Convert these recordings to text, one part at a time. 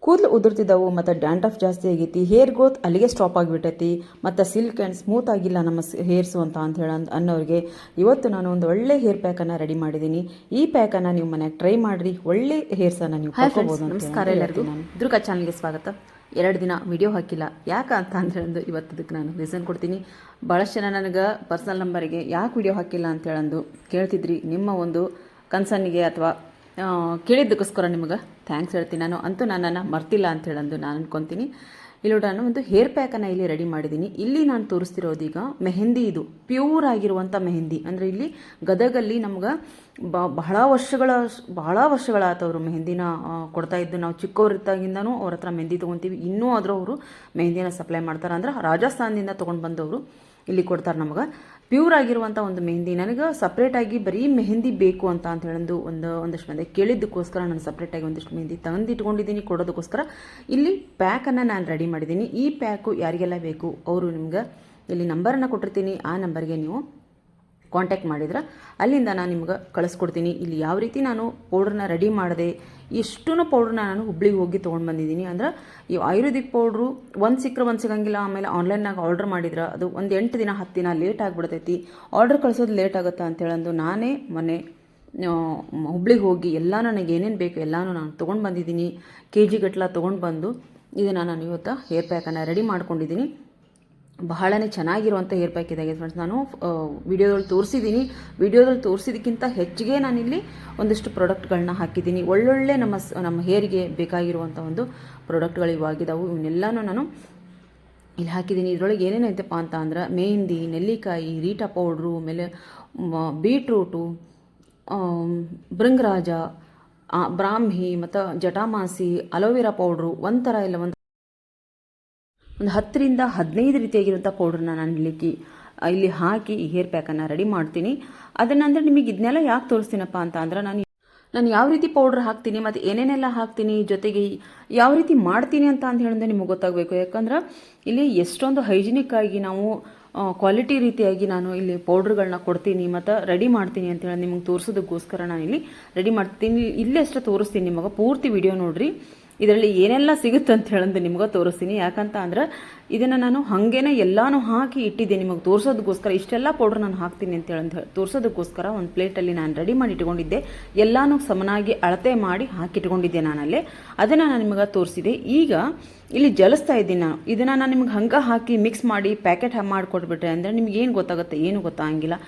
ಕೂದಲು ಉದುರ್ತಿದ್ದವು ಮತ್ತು ಡ್ಯಾಂಡ್ರಫ್ ಜಾಸ್ತಿ ಆಗೈತಿ, ಹೇರ್ ಗ್ರೋತ್ ಅಲ್ಲಿಗೆ ಸ್ಟಾಪ್ ಆಗಿಬಿಟ್ಟೈತಿ, ಮತ್ತು ಸಿಲ್ಕ್ ಆ್ಯಂಡ್ ಸ್ಮೂತ್ ಆಗಿಲ್ಲ ನಮ್ಮ ಹೇರ್ಸು ಅಂತ ಹೇಳಿ ಅನ್ನೋರಿಗೆ ಇವತ್ತು ನಾನು ಒಂದು ಒಳ್ಳೆ ಹೇರ್ ಪ್ಯಾಕನ್ನು ರೆಡಿ ಮಾಡಿದ್ದೀನಿ. ಈ ಪ್ಯಾಕನ್ನು ನೀವು ಮನೆಯಾಗ ಟ್ರೈ ಮಾಡಿರಿ, ಒಳ್ಳೆ ಹೇರ್ಸನ್ನು ನೀವು ಪಡ್ಕೋಬೋದು. ನಮಸ್ಕಾರ ಎಲ್ಲರಿಗೂ, ದುರ್ಗಾ ಚಾನಲ್ಗೆ ಸ್ವಾಗತ. 2 ದಿನ ವಿಡಿಯೋ ಹಾಕಿಲ್ಲ, ಯಾಕೆ ಅಂತ ಅಂದ್ರೆ ಇವತ್ತು ಅದಕ್ಕೆ ನಾನು ರೀಸನ್ ಕೊಡ್ತೀನಿ. ಭಾಳಷ್ಟು ಜನ ನನಗೆ ಪರ್ಸನಲ್ ನಂಬರಿಗೆ ಯಾಕೆ ವಿಡಿಯೋ ಹಾಕಿಲ್ಲ ಅಂತೇಳಂದು ಕೇಳ್ತಿದ್ರಿ. ನಿಮ್ಮ ಒಂದು ಕನ್ಸರ್ನಿಗೆ ಅಥವಾ ಕೇಳಿದ್ದಕ್ಕೋಸ್ಕರ ನಿಮಗೆ ಥ್ಯಾಂಕ್ಸ್ ಹೇಳ್ತೀನಿ. ನಾನು ಅಂತೂ ನನ್ನನ್ನು ಮರ್ತಿಲ್ಲ ಅಂತ ಹೇಳಂದು ನಾನು ಅನ್ಕೊತೀನಿ. ಇಲ್ಲಿ ನಾನು ಒಂದು ಹೇರ್ ಪ್ಯಾಕನ್ನು ಇಲ್ಲಿ ರೆಡಿ ಮಾಡಿದ್ದೀನಿ. ಇಲ್ಲಿ ನಾನು ತೋರಿಸ್ತಿರೋದೀಗ ಮೆಹಂದಿ, ಇದು ಪ್ಯೂರ್ ಆಗಿರುವಂಥ ಮೆಹಂದಿ. ಅಂದರೆ ಇಲ್ಲಿ ಗದಗಲ್ಲಿ ನಮ್ಗೆ ಬಹಳ ವರ್ಷಗಳಾತವರು ಮೆಹಂದಿನ ಕೊಡ್ತಾ ಇದ್ದು. ನಾವು ಚಿಕ್ಕವರಿದ್ದಾಗಿಂದನೂ ಅವ್ರ ಹತ್ರ ಮೆಹಂದಿ ತೊಗೊತೀವಿ. ಇನ್ನೂ ಆದರೂ ಅವರು ಮೆಹಂದಿನ ಸಪ್ಲೈ ಮಾಡ್ತಾರೆ. ಅಂದ್ರೆ ರಾಜಸ್ಥಾನದಿಂದ ತೊಗೊಂಡು ಬಂದವರು ಇಲ್ಲಿ ಕೊಡ್ತಾರೆ ನಮಗೆ ಪ್ಯೂರ್ ಆಗಿರುವಂಥ ಒಂದು ಮೆಹಂದಿ. ನನಗೆ ಸಪ್ರೇಟಾಗಿ ಬರೀ ಮೆಹಂದಿ ಬೇಕು ಅಂತ ಹೇಳಂದು ಒಂದಷ್ಟು ಮಂದಿ ಕೇಳಿದ್ದಕ್ಕೋಸ್ಕರ ನಾನು ಸಪ್ರೇಟಾಗಿ ಒಂದಿಷ್ಟು ಮೆಹಂದಿ ತಂದಿಟ್ಕೊಂಡಿದ್ದೀನಿ ಕೊಡೋದಕ್ಕೋಸ್ಕರ. ಇಲ್ಲಿ ಪ್ಯಾಕನ್ನು ನಾನು ರೆಡಿ ಮಾಡಿದ್ದೀನಿ. ಈ ಪ್ಯಾಕು ಯಾರಿಗೆಲ್ಲ ಬೇಕು ಅವರು ನಿಮ್ಗೆ ಇಲ್ಲಿ ನಂಬರನ್ನು ಕೊಟ್ಟಿರ್ತೀನಿ. ಆ ನಂಬರ್ಗೆ ನೀವು ಕಾಂಟ್ಯಾಕ್ಟ್ ಮಾಡಿದ್ರೆ ಅಲ್ಲಿಂದ ನಾನು ನಿಮ್ಗೆ ಕಳಿಸ್ಕೊಡ್ತೀನಿ. ಇಲ್ಲಿ ಯಾವ ರೀತಿ ನಾನು ಪೌಡ್ರನ್ನ ರೆಡಿ ಮಾಡಿದೆ, ಇಷ್ಟೂ ಪೌಡ್ರನ್ನ ನಾನು ಹುಬ್ಳಿಗೆ ಹೋಗಿ ತೊಗೊಂಡು ಬಂದಿದ್ದೀನಿ. ಅಂದ್ರೆ ಈ ಆಯುರ್ವೇದಿಕ್ ಪೌಡ್ರು ಒಂದು ಸಿಕ್ಕರೆ ಒಂದು ಸಿಗಂಗಿಲ್ಲ. ಆಮೇಲೆ ಆನ್ಲೈನ್ನಾಗ ಆರ್ಡ್ರ್ ಮಾಡಿದ್ರೆ ಅದು ಒಂದು 8 ದಿನ 10 ದಿನ ಲೇಟ್ ಆಗಿಬಿಡ್ತೈತಿ. ಆರ್ಡ್ರ್ ಕಳಿಸೋದು ಲೇಟ್ ಆಗುತ್ತಾ ಅಂತೇಳಂದು ನಾನೇ ಮೊನ್ನೆ ಹುಬ್ಳಿಗೆ ಹೋಗಿ ಎಲ್ಲ ನನಗೆ ಏನೇನು ಬೇಕು ಎಲ್ಲನೂ ನಾನು ತೊಗೊಂಡು ಬಂದಿದ್ದೀನಿ. KG ಗಟ್ಟಲ ತೊಗೊಂಡು ಬಂದು ಇದನ್ನು ನಾನು ಇವತ್ತು ಹೇರ್ ಪ್ಯಾಕನ್ನು ರೆಡಿ ಮಾಡ್ಕೊಂಡಿದ್ದೀನಿ. ಬಹಳನೇ ಚೆನ್ನಾಗಿರುವಂಥ ಹೇರ್ ಪ್ಯಾಕ್ ಇದಾಗಿದೆ ಫ್ರೆಂಡ್ಸ್. ನಾನು ವಿಡಿಯೋದಲ್ಲಿ ತೋರಿಸಿದ್ದೀನಿ. ವಿಡಿಯೋದಲ್ಲಿ ತೋರಿಸಿದಕ್ಕಿಂತ ಹೆಚ್ಚಿಗೆ ನಾನಿಲ್ಲಿ ಒಂದಿಷ್ಟು ಪ್ರಾಡಕ್ಟ್ಗಳನ್ನ ಹಾಕಿದ್ದೀನಿ. ಒಳ್ಳೊಳ್ಳೆ ನಮ್ಮ ಹೇರಿಗೆ ಬೇಕಾಗಿರುವಂಥ ಒಂದು ಪ್ರಾಡಕ್ಟ್ಗಳು ಇವಾಗಿದ್ದಾವೆ. ಇವನ್ನೆಲ್ಲನೂ ನಾನು ಇಲ್ಲಿ ಹಾಕಿದ್ದೀನಿ. ಇದರೊಳಗೆ ಏನೇನೈತಪ್ಪ ಅಂತ ಅಂದ್ರೆ ಮೆಹಂದಿ, ನೆಲ್ಲಿಕಾಯಿ, ರೀಟಾ ಪೌಡ್ರು, ಆಮೇಲೆ ಬೀಟ್ರೂಟು, ಭೃಂಗರಾಜ, ಬ್ರಾಹ್ಮಿ ಮತ್ತು ಜಟಾಮಾಸಿ, ಅಲೋವೆರಾ ಪೌಡ್ರು, ಒಂಥರ ಇಲ್ಲ ಒಂದು 10 ರಿಂದ 15 ರೀತಿಯಾಗಿರುವಂಥ ಪೌಡ್ರನ್ನ ನಾನು ಇಲ್ಲಿ ಹಾಕಿ ಈ ಹೇರ್ ಪ್ಯಾಕನ್ನು ರೆಡಿ ಮಾಡ್ತೀನಿ. ಅದನ್ನಂದ್ರೆ ನಿಮಗೆ ಇದನ್ನೆಲ್ಲ ಯಾಕೆ ತೋರಿಸ್ತೀನಪ್ಪ ಅಂತ ಅಂದ್ರೆ ನಾನು ಯಾವ ರೀತಿ ಪೌಡ್ರ್ ಹಾಕ್ತೀನಿ ಮತ್ತು ಏನೇನೆಲ್ಲ ಹಾಕ್ತೀನಿ, ಜೊತೆಗೆ ಯಾವ ರೀತಿ ಮಾಡ್ತೀನಿ ಅಂತ ಹೇಳಿದ್ರೆ ನಿಮಗೆ ಗೊತ್ತಾಗಬೇಕು. ಯಾಕಂದ್ರೆ ಇಲ್ಲಿ ಎಷ್ಟೊಂದು ಹೈಜಿನಿಕ್ ಆಗಿ ನಾವು ಕ್ವಾಲಿಟಿ ರೀತಿಯಾಗಿ ನಾನು ಇಲ್ಲಿ ಪೌಡ್ರ್ಗಳನ್ನ ಕೊಡ್ತೀನಿ ಮತ್ತು ರೆಡಿ ಮಾಡ್ತೀನಿ ಅಂತ ಹೇಳಿ ನಿಮಗೆ ತೋರಿಸೋದಕ್ಕೋಸ್ಕರ ನಾನು ಇಲ್ಲಿ ರೆಡಿ ಮಾಡ್ತೀನಿ. ಇಲ್ಲೇ ತೋರಿಸ್ತೀನಿ ನಿಮಗೆ, ಪೂರ್ತಿ ವಿಡಿಯೋ ನೋಡ್ರಿ. ಇದರಲ್ಲಿ ಏನೆಲ್ಲ ಸಿಗುತ್ತೆ ಅಂತ ಹೇಳಂದು ನಿಮ್ಗೆ ತೋರಿಸ್ತೀನಿ. ಯಾಕಂತ ಅಂದ್ರೆ ಇದನ್ನು ನಾನು ಹಾಗೇನೆ ಎಲ್ಲನೂ ಹಾಕಿ ಇಟ್ಟಿದ್ದೆ ನಿಮಗೆ ತೋರಿಸೋದಕ್ಕೋಸ್ಕರ. ಇಷ್ಟೆಲ್ಲ ಪೌಡ್ರ್ ನಾನು ಹಾಕ್ತೀನಿ ಅಂತ ಹೇಳಿ ತೋರಿಸೋದಕ್ಕೋಸ್ಕರ ಒಂದು ಪ್ಲೇಟಲ್ಲಿ ನಾನು ರೆಡಿ ಮಾಡಿ ಇಟ್ಕೊಂಡಿದ್ದೆ. ಎಲ್ಲನೂ ಸಮನಾಗಿ ಅಳತೆ ಮಾಡಿ ಹಾಕಿಟ್ಕೊಂಡಿದ್ದೆ ನಾನಲ್ಲೇ. ಅದನ್ನು ನಾನು ನಿಮಗೆ ತೋರಿಸಿದೆ. ಈಗ ಇಲ್ಲಿ ಜಲಿಸ್ತಾ ಇದ್ದೀನಿ ನಾನು. ಇದನ್ನು ನಾನು ನಿಮ್ಗೆ ಹಂಗೆ ಹಾಕಿ ಮಿಕ್ಸ್ ಮಾಡಿ ಪ್ಯಾಕೆಟ್ ಮಾಡಿಕೊಟ್ಬಿಟ್ರೆ ಅಂದರೆ ನಿಮ್ಗೆ ಏನು ಗೊತ್ತಾಗುತ್ತೆ, ಏನು ಗೊತ್ತಾಗಂಗಿಲ್ಲ.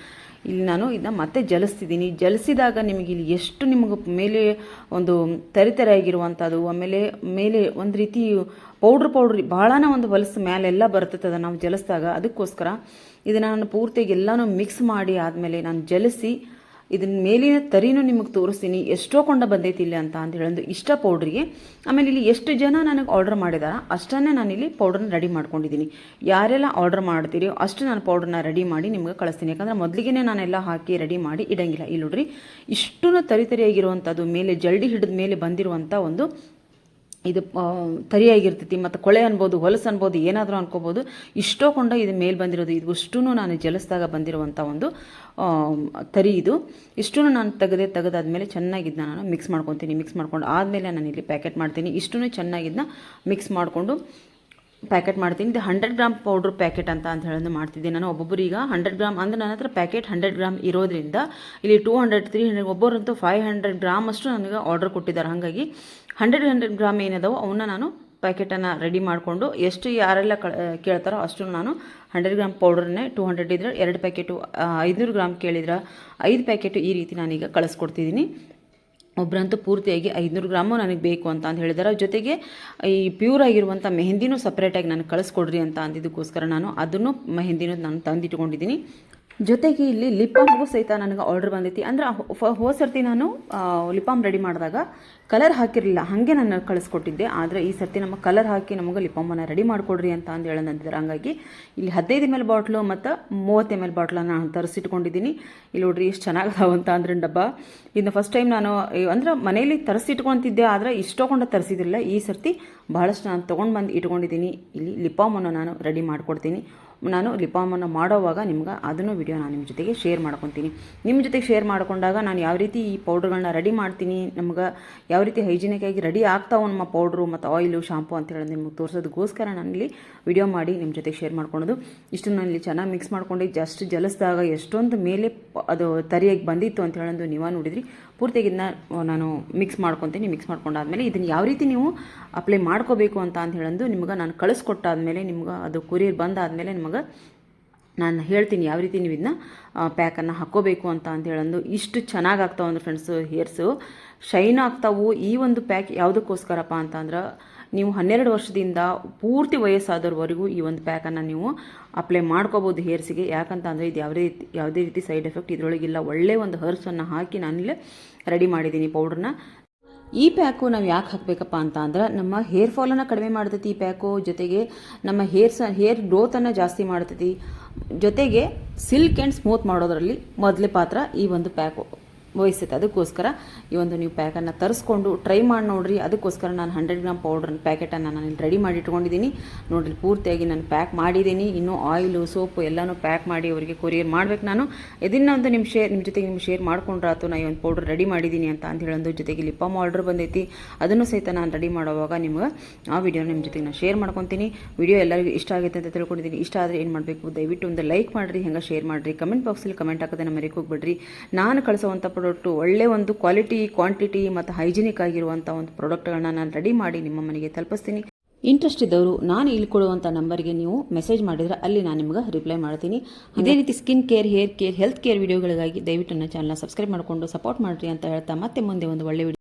ಇಲ್ಲಿ ನಾನು ಇದನ್ನ ಮತ್ತೆ ಜಲಿಸ್ತಿದ್ದೀನಿ. ಜಲಿಸಿದಾಗ ನಿಮಗೆ ಇಲ್ಲಿ ಎಷ್ಟು ನಿಮಗೆ ಮೇಲೆ ಒಂದು ತರಿತರೆ ಆಗಿರುವಂಥದ್ದು, ಆಮೇಲೆ ಮೇಲೆ ಒಂದು ರೀತಿ ಪೌಡ್ರ್ ಭಾಳನ ಒಂದು ಹೊಲಸು ಮೇಲೆಲ್ಲ ಬರ್ತದೆ ನಾವು ಜಲಿಸಿದಾಗ. ಅದಕ್ಕೋಸ್ಕರ ಇದನ್ನು ನಾನು ಪೂರ್ತಿಯಾಗಿ ಎಲ್ಲನೂ ಮಿಕ್ಸ್ ಮಾಡಿ ಆದಮೇಲೆ ನಾನು ಜಲಿಸಿ ಇದನ್ನ ಮೇಲಿನ ತರಿನೂ ನಿಮಗೆ ತೋರಿಸ್ತೀನಿ ಎಷ್ಟೋ ಕೊಂಡ ಬಂದೈತಿ ಇಲ್ಲ ಅಂತ ಹೇಳೋದು ಇಷ್ಟ ಪೌಡ್ರಿಗೆ. ಆಮೇಲೆ ಇಲ್ಲಿ ಎಷ್ಟು ಜನ ನನಗೆ ಆರ್ಡರ್ ಮಾಡಿದಾರ ಅಷ್ಟನ್ನೇ ನಾನಿಲ್ಲಿ ಪೌಡ್ರನ್ನ ರೆಡಿ ಮಾಡ್ಕೊಂಡಿದ್ದೀನಿ. ಯಾರೆಲ್ಲ ಆರ್ಡರ್ ಮಾಡ್ತೀರಿ ಅಷ್ಟು ನಾನು ಪೌಡ್ರನ್ನ ರೆಡಿ ಮಾಡಿ ನಿಮ್ಗೆ ಕಳಿಸ್ತೀನಿ. ಯಾಕಂದ್ರೆ ಮೊದಲಿಗೆ ನಾನೆಲ್ಲ ಹಾಕಿ ರೆಡಿ ಮಾಡಿ ಇಡಂಗಿಲ್ಲ. ಇಲ್ಲಿ ನೋಡ್ರಿ ಇಷ್ಟೂ ತರಿಯಾಗಿರುವಂಥದ್ದು, ಮೇಲೆ ಜಲ್ಡಿ ಹಿಡಿದ ಮೇಲೆ ಬಂದಿರುವಂಥ ಒಂದು ಇದು ತರಿಯಾಗಿರ್ತೈತಿ. ಮತ್ತು ಕೊಳೆ ಅನ್ಬೋದು, ಹೊಲಸು ಅನ್ಬೋದು, ಏನಾದರೂ ಅನ್ಕೋಬೋದು. ಇಷ್ಟೋ ಕೊಂಡ ಇದು ಮೇಲೆ ಬಂದಿರೋದು. ಇದು ಅಷ್ಟೂ ನಾನು ಜಲಿಸಿದಾಗ ಬಂದಿರುವಂಥ ಒಂದು ತರಿ. ಇದು ಇಷ್ಟೂ ನಾನು ತೆಗೆದಾದ್ಮೇಲೆ ಚೆನ್ನಾಗಿದ್ದನ್ನ ನಾನು ಮಿಕ್ಸ್ ಮಾಡ್ಕೊತೀನಿ. ಮಿಕ್ಸ್ ಮಾಡ್ಕೊಂಡು ಆದಮೇಲೆ ನಾನು ಇಲ್ಲಿ ಪ್ಯಾಕೆಟ್ ಮಾಡ್ತೀನಿ. ಇಷ್ಟೂ ಚೆನ್ನಾಗಿದ್ದನ್ನ ಮಿಕ್ಸ್ ಮಾಡಿಕೊಂಡು ಪ್ಯಾಕೆಟ್ ಮಾಡ್ತೀನಿ. ಇದು 100 ಗ್ರಾಮ್ ಪೌಡ್ರ್ ಪ್ಯಾಕೆಟ್ ಅಂತ ಹೇಳೋದು ಮಾಡ್ತಿದ್ದೆ ನಾನು. ಒಬ್ಬೊಬ್ಬರೀಗ 100 ಗ್ರಾಮ್ ಅಂದರೆ ನನ್ನ ಹತ್ರ ಪ್ಯಾಕೆಟ್ 100 ಗ್ರಾಮ್ ಇರೋದ್ರಿಂದ ಇಲ್ಲಿ 200, 300, ಒಬ್ಬರಂತೂ 500 ಗ್ರಾಮ್ ಅಷ್ಟು ನನಗೆ ಆರ್ಡರ್ ಕೊಟ್ಟಿದ್ದಾರೆ. ಹಾಗಾಗಿ 100 ಗ್ರಾಮ್ ಏನದಾವೋ ಅವನ್ನ ನಾನು ಪ್ಯಾಕೆಟನ್ನು ರೆಡಿ ಮಾಡಿಕೊಂಡು ಎಷ್ಟು ಯಾರೆಲ್ಲ ಕೇಳ್ತಾರೋ ಅಷ್ಟು ನಾನು 100 ಗ್ರಾಮ್ ಪೌಡ್ರನ್ನೇ 200 ಇದ್ರೆ 2 ಪ್ಯಾಕೆಟು, 500 ಗ್ರಾಮ್ ಕೇಳಿದ್ರೆ 5 ಪ್ಯಾಕೆಟು, ಈ ರೀತಿ ನಾನೀಗ ಕಳಿಸ್ಕೊಡ್ತಿದ್ದೀನಿ. ಒಬ್ಬರಂತೂ ಪೂರ್ತಿಯಾಗಿ 500 ಗ್ರಾಮು ನನಗೆ ಬೇಕು ಅಂತ ಹೇಳಿದಾರೆ. ಜೊತೆಗೆ ಈ ಪ್ಯೂರ್ ಆಗಿರುವಂಥ ಮೆಹಂದಿನೂ ಸಪ್ರೇಟಾಗಿ ನನಗೆ ಕಳಿಸ್ಕೊಡ್ರಿ ಅಂತ ಅಂದಿದ್ದಕ್ಕೋಸ್ಕರ ನಾನು ಅದನ್ನು ಮೆಹಂದಿನೂ ನಾನು ತಂದಿಟ್ಕೊಂಡಿದ್ದೀನಿ. ಜೊತೆಗೆ ಇಲ್ಲಿ ಲಿಪ್ ಬಾಮ್ಗೂ ಸಹಿತ ನನಗೆ ಆರ್ಡರ್ ಬಂದೈತಿ. ಅಂದ್ರೆ ಹೋದ ಸರ್ತಿ ನಾನು ಲಿಪ್ ಬಾಮ್ ರೆಡಿ ಮಾಡಿದಾಗ ಕಲರ್ ಹಾಕಿರಲಿಲ್ಲ, ಹಾಗೆ ನಾನು ಕಳಿಸ್ಕೊಟ್ಟಿದ್ದೆ. ಆದರೆ ಈ ಸರ್ತಿ ನಮ್ಮ ಕಲರ್ ಹಾಕಿ ನಮಗೆ ಲಿಪ್ ಬಾಮನ್ನು ರೆಡಿ ಮಾಡಿಕೊಡ್ರಿ ಅಂತ ಹೇಳಂತಿದ್ದಾರೆ. ಹಾಗಾಗಿ ಇಲ್ಲಿ 15 ml ಬಾಟ್ಲು ಮತ್ತು 30 ml ಬಾಟ್ಲನ್ನು ನಾನು ತರಿಸಿಟ್ಕೊಂಡಿದ್ದೀನಿ. ಇಲ್ಲಿ ನೋಡ್ರಿ ಎಷ್ಟು ಚೆನ್ನಾಗದಾವ ಅಂತ ಅಂದ್ರೆ ಡಬ್ಬ. ಇನ್ನು ಫಸ್ಟ್ ಟೈಮ್ ನಾನು ಅಂದ್ರೆ ಮನೇಲಿ ತರಿಸಿಟ್ಕೊತಿದ್ದೆ, ಆದರೆ ಇಷ್ಟೊಂಡು ತರಿಸಿದ್ರಿಲ್ಲ. ಈ ಸರ್ತಿ ಬಹಳಷ್ಟು ನಾನು ತೊಗೊಂಡು ಬಂದು ಇಟ್ಕೊಂಡಿದ್ದೀನಿ. ಇಲ್ಲಿ ಲಿಪ್ ಬಾಮನ್ನು ನಾನು ರೆಡಿ ಮಾಡಿಕೊಡ್ತೀನಿ. ನಾನು ಲಿಪ್ ಬಾಮನ್ನು ಮಾಡೋವಾಗ ನಿಮ್ಗೆ ಅದನ್ನು ವಿಡಿಯೋ ನಾನು ನಿಮ್ಮ ಜೊತೆಗೆ ಶೇರ್ ಮಾಡ್ಕೊತೀನಿ. ನಿಮ್ಮ ಜೊತೆಗೆ ಶೇರ್ ಮಾಡ್ಕೊಂಡಾಗ ನಾನು ಯಾವ ರೀತಿ ಈ ಪೌಡ್ರ್ಗಳನ್ನ ರೆಡಿ ಮಾಡ್ತೀನಿ, ನಮ್ಗೆ ಯಾವ ರೀತಿ ಹೈಜಿನಿಕಾಗಿ ರೆಡಿ ಆಗ್ತಾವೆ ನಮ್ಮ ಪೌಡ್ರು ಮತ್ತು ಆಯಿಲು ಶಾಂಪು ಅಂತ ಹೇಳಿ ನಿಮ್ಗೆ ತೋರಿಸೋದಕ್ಕೋಸ್ಕರ ನಾನಿಲ್ಲಿ ವಿಡಿಯೋ ಮಾಡಿ ನಿಮ್ಮ ಜೊತೆಗೆ ಶೇರ್ ಮಾಡ್ಕೊಳೋದು. ಇಷ್ಟು ನಾನು ಇಲ್ಲಿ ಚೆನ್ನಾಗಿ ಮಿಕ್ಸ್ ಮಾಡ್ಕೊಂಡು ಜಸ್ಟ್ ಜಲಸಿದಾಗ ಎಷ್ಟೊಂದು ಮೇಲೆ ಅದು ತರಿಯಾಗಿ ಬಂದಿತ್ತು ಅಂತ ಹೇಳೋದು ನೀವು ನೋಡಿದ್ರಿ. ಪೂರ್ತಿಯಾಗಿ ಇದನ್ನ ನಾನು ಮಿಕ್ಸ್ ಮಾಡ್ಕೊತೀನಿ. ಮಿಕ್ಸ್ ಮಾಡ್ಕೊಂಡಾದ್ಮೇಲೆ ಇದನ್ನು ಯಾವ ರೀತಿ ನೀವು ಅಪ್ಲೈ ಮಾಡ್ಕೋಬೇಕು ಅಂತ ಹೇಳೋದು ನಿಮ್ಗೆ ನಾನು ಕಳಿಸ್ಕೊಟ್ಟಾದ್ಮೇಲೆ ನಿಮ್ಗೆ ಅದು ಕೊರಿಯರ್ ಬಂದಾದಮೇಲೆ ನಿಮಗೆ ನಾನು ಹೇಳ್ತೀನಿ ಯಾವ ರೀತಿ ನೀವು ಇದನ್ನ ಪ್ಯಾಕನ್ನು ಹಾಕ್ಕೋಬೇಕು ಅಂತ ಹೇಳೋದು. ಇಷ್ಟು ಚೆನ್ನಾಗಿ ಆಗ್ತಾವೆ ಅಂದ್ರೆ ಫ್ರೆಂಡ್ಸು ಹೇರ್ಸು ಶೈನ್ ಆಗ್ತಾವು. ಈ ಒಂದು ಪ್ಯಾಕ್ ಯಾವುದಕ್ಕೋಸ್ಕರಪ್ಪ ಅಂತಂದ್ರೆ ನೀವು 12 ವರ್ಷದಿಂದ ಪೂರ್ತಿ ವಯಸ್ಸಾದವ್ರವರೆಗೂ ಈ ಒಂದು ಪ್ಯಾಕನ್ನು ನೀವು ಅಪ್ಲೈ ಮಾಡ್ಕೋಬೋದು ಹೇರ್ಸಿಗೆ. ಯಾಕಂತಂದರೆ ಇದು ಯಾವುದೇ ರೀತಿ ಸೈಡ್ ಎಫೆಕ್ಟ್ ಇದರೊಳಗಿಲ್ಲ. ಒಳ್ಳೆಯ ಒಂದು ಹರ್ಸನ್ನು ಹಾಕಿ ನಾನಿಲ್ಲೇ ರೆಡಿ ಮಾಡಿದ್ದೀನಿ ಪೌಡ್ರನ್ನ. ಈ ಪ್ಯಾಕು ನಾವು ಯಾಕೆ ಹಾಕಬೇಕಪ್ಪ ಅಂತ ಅಂದ್ರೆ ನಮ್ಮ ಹೇರ್ ಫಾಲನ್ನು ಕಡಿಮೆ ಮಾಡ್ತೈತಿ ಈ ಪ್ಯಾಕು. ಜೊತೆಗೆ ನಮ್ಮ ಹೇರ್ ಗ್ರೋತನ್ನು ಜಾಸ್ತಿ ಮಾಡ್ತೈತಿ. ಜೊತೆಗೆ ಸಿಲ್ಕ್ ಆ್ಯಂಡ್ ಸ್ಮೂತ್ ಮಾಡೋದರಲ್ಲಿ ಮೊದಲೇ ಪಾತ್ರ ಈ ಒಂದು ಪ್ಯಾಕು ವಹಿಸುತ್ತೆ. ಅದಕ್ಕೋಸ್ಕರ ಈ ಒಂದು ನೀವು ಪ್ಯಾಕನ್ನು ತರಿಸ್ಕೊಂಡು ಟ್ರೈ ಮಾಡಿ ನೋಡಿರಿ. ಅದಕ್ಕೋಸ್ಕರ ನಾನು 100 ಗ್ರಾಮ್ ಪೌಡ್ರ್ ಪ್ಯಾಕೆಟನ್ನು ನಾನು ರೆಡಿ ಮಾಡಿ ಇಟ್ಕೊಂಡಿದ್ದೀನಿ. ನೋಡಿರಿ ಪೂರ್ತಿಯಾಗಿ ನಾನು ಪ್ಯಾಕ್ ಮಾಡಿದ್ದೀನಿ. ಇನ್ನೂ ಆಯಿಲು ಸೋಪು ಎಲ್ಲನೂ ಪ್ಯಾಕ್ ಮಾಡಿ ಅವರಿಗೆ ಕೊರಿಯರ್ ಮಾಡ್ಬೇಕು. ನಾನು ಇದನ್ನೊಂದು ನಿಮ್ಮ ಜೊತೆಗೆ ನಿಮ್ಗೆ ಶೇರ್ ಮಾಡ್ಕೊಂಡ್ರಾತು ನಾನು ಈ ಒಂದು ಪೌಡ್ರ್ ರೆಡಿ ಮಾಡಿದ್ದೀನಿ ಅಂತ ಹೇಳೋದು. ಜೊತೆಗೆ ಲಿಪ್ ಬಾಮ್ ಆರ್ಡರ್ ಬಂದೈತಿ, ಅದನ್ನು ಸಹಿತ ನಾನು ರೆಡಿ ಮಾಡೋವಾಗ ನಿಮ್ಗೆ ಆ ವಿಡಿಯೋ ನಿಮ್ಮ ಜೊತೆಗೆ ನಾನು ಶೇರ್ ಮಾಡ್ಕೊತೀನಿ. ವಿಡಿಯೋ ಎಲ್ಲರಿಗೂ ಇಷ್ಟ ಆಗುತ್ತೆ ಅಂತ ತಿಳ್ಕೊಂಡಿದ್ದೀನಿ. ಇಷ್ಟ ಆದರೆ ಏನು ಮಾಡಬೇಕು, ದಯವಿಟ್ಟು ಒಂದು ಲೈಕ್ ಮಾಡಿರಿ, ಹೆಂಗೆ ಶೇರ್ ಮಾಡಿರಿ, ಕಮೆಂಟ್ ಬಾಕ್ಸಲ್ಲಿ ಕಮೆಂಟ್ ಹಾಕೋದೇ ನಮ್ಮ ಮರೆಯೋಕೆ ಹೋಗ್ಬಿಡ್ರಿ. ನಾನು ಕಳಿಸೋವಂಥ ಪ್ರಾಡಕ್ಟು ಒಳ್ಳೆ ಒಂದು ಕ್ವಾಲಿಟಿ, ಕ್ವಾಂಟಿಟಿ ಮತ್ತು ಹೈಜಿನಿಕ್ ಆಗಿರುವಂಥ ಒಂದು ಪ್ರಾಡಕ್ಟ್ಗಳನ್ನ ನಾನು ರೆಡಿ ಮಾಡಿ ನಿಮ್ಮ ಮನೆಗೆ ತಲುಪಿಸ್ತೀನಿ. ಇಂಟ್ರೆಸ್ಟ್ ಇದ್ದವರು ನಾನು ಇಲ್ಲಿ ಕೊಡುವಂಥ ನಂಬರ್ಗೆ ನೀವು ಮೆಸೇಜ್ ಮಾಡಿದರೆ ಅಲ್ಲಿ ನಾನು ನಿಮ್ಗೆ ರಿಪ್ಲೈ ಮಾಡ್ತೀನಿ. ಇದೇ ರೀತಿ skin care, hair care, health care ವಿಡಿಯೋಗಳಿಗಾಗಿ ದಯವಿಟ್ಟು ನನ್ನ ಚಾನಲ್ನ ಸಬ್ಸ್ಕ್ರೈಬ್ ಮಾಡಿಕೊಂಡು ಸಪೋರ್ಟ್ ಮಾಡಿರಿ ಅಂತ ಹೇಳ್ತಾ ಮತ್ತೆ ಮುಂದೆ ಒಂದು ಒಳ್ಳೆ ವಿಡಿಯೋ